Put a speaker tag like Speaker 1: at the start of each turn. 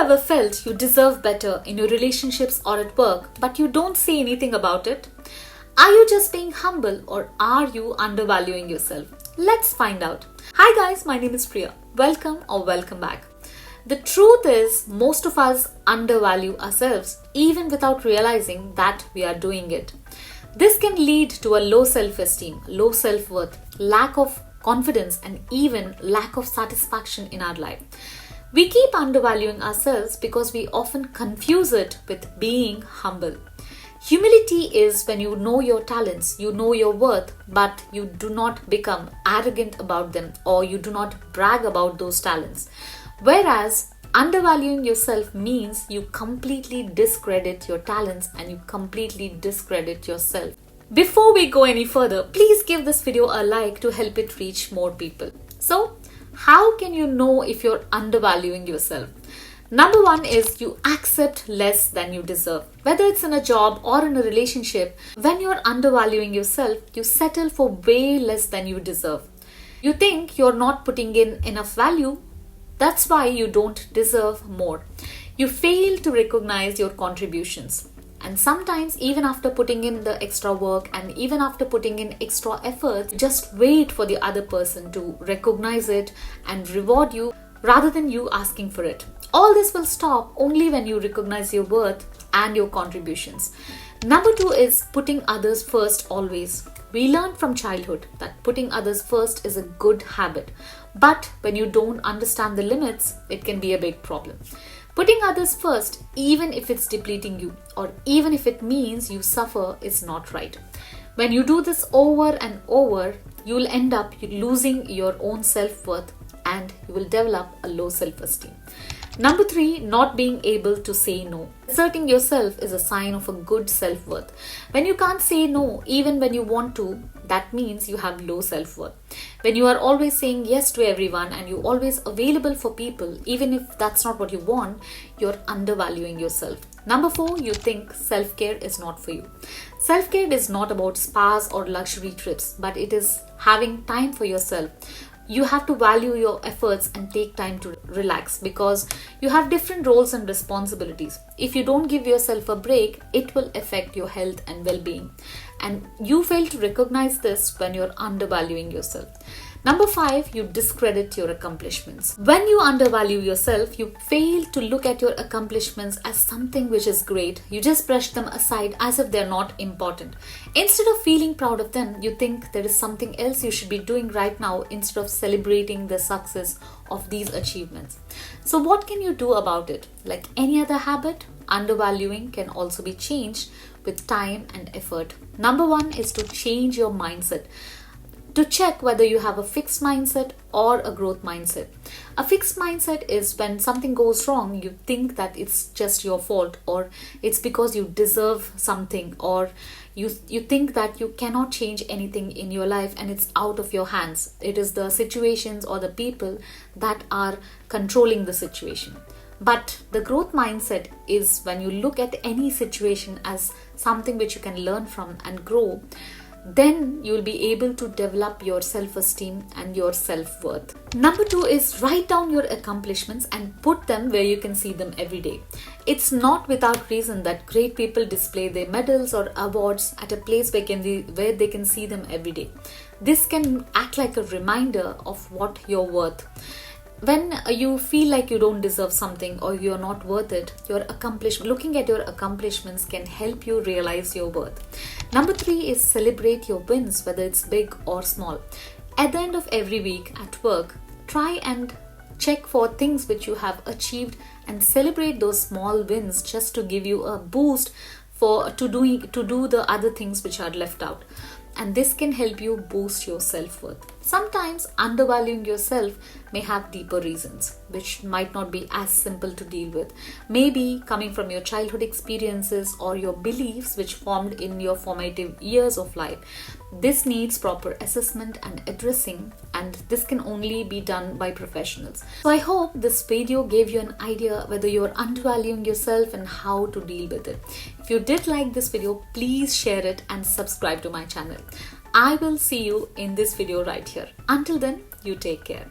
Speaker 1: ever felt you deserve better in your relationships or at work, but you don't say anything about it? Are you just being humble or are you undervaluing yourself? Let's find out. Hi guys, my name is Priya. Welcome or welcome back. The truth is, most of us undervalue ourselves even without realizing that we are doing it. This can lead to a low self-esteem, low self-worth, lack of confidence, and even lack of satisfaction in our life. We keep undervaluing ourselves because we often confuse it with being humble. Humility is when you know your talents, you know your worth, but you do not become arrogant about them or you do not brag about those talents. Whereas undervaluing yourself means you completely discredit your talents and you completely discredit yourself. Before we go any further, please give this video a like to help it reach more people. So, how can you know if you're undervaluing yourself? Number one is you accept less than you deserve. Whether it's in a job or in a relationship, when you're undervaluing yourself, you settle for way less than you deserve. You think you're not putting in enough value. That's why you don't deserve more. You fail to recognize your contributions. And sometimes even after putting in the extra work and even after putting in extra efforts, just wait for the other person to recognize it and reward you rather than you asking for it. All this will stop only when you recognize your worth and your contributions. Number two is putting others first always. We learn from childhood that putting others first is a good habit. But when you don't understand the limits, it can be a big problem. Putting others first, even if it's depleting you or even if it means you suffer, is not right. When you do this over and over, you will end up losing your own self-worth and you will develop a low self-esteem. Number three, not being able to say no. Asserting yourself is a sign of a good self-worth. When you can't say no, even when you want to, that means you have low self-worth. When you are always saying yes to everyone and you're always available for people, even if that's not what you want, you're undervaluing yourself. Number four, you think self-care is not for you. Self-care is not about spas or luxury trips, but it is having time for yourself. You have to value your efforts and take time to relax because you have different roles and responsibilities. If you don't give yourself a break, it will affect your health and well-being. And you fail to recognize this when you're undervaluing yourself. Number five, you discredit your accomplishments. When you undervalue yourself, you fail to look at your accomplishments as something which is great. You just brush them aside as if they're not important. Instead of feeling proud of them, you think there is something else you should be doing right now instead of celebrating the success of these achievements. So what can you do about it? Like any other habit, undervaluing can also be changed with time and effort. Number one is to change your mindset. To check whether you have a fixed mindset or a growth mindset. A fixed mindset is when something goes wrong, you think that it's just your fault or it's because you deserve something or you think that you cannot change anything in your life and it's out of your hands. It is the situations or the people that are controlling the situation. But the growth mindset is when you look at any situation as something which you can learn from and grow. Then you will be able to develop your self-esteem and your self-worth. Number two is write down your accomplishments and put them where you can see them every day. It's not without reason that great people display their medals or awards at a place where they can see them every day. This can act like a reminder of what you're worth. When you feel like you don't deserve something or you're not worth it, looking at your accomplishments can help you realize your worth. Number three is celebrate your wins, whether it's big or small. At the end of every week at work, try and check for things which you have achieved and celebrate those small wins just to give you a boost to do the other things which are left out. And this can help you boost your self-worth. Sometimes undervaluing yourself may have deeper reasons, which might not be as simple to deal with. Maybe coming from your childhood experiences or your beliefs which formed in your formative years of life. This needs proper assessment and addressing, and this can only be done by professionals. So I hope this video gave you an idea whether you're undervaluing yourself and how to deal with it. If you did like this video, please share it and subscribe to my channel. I will see you in this video right here. Until then, you take care.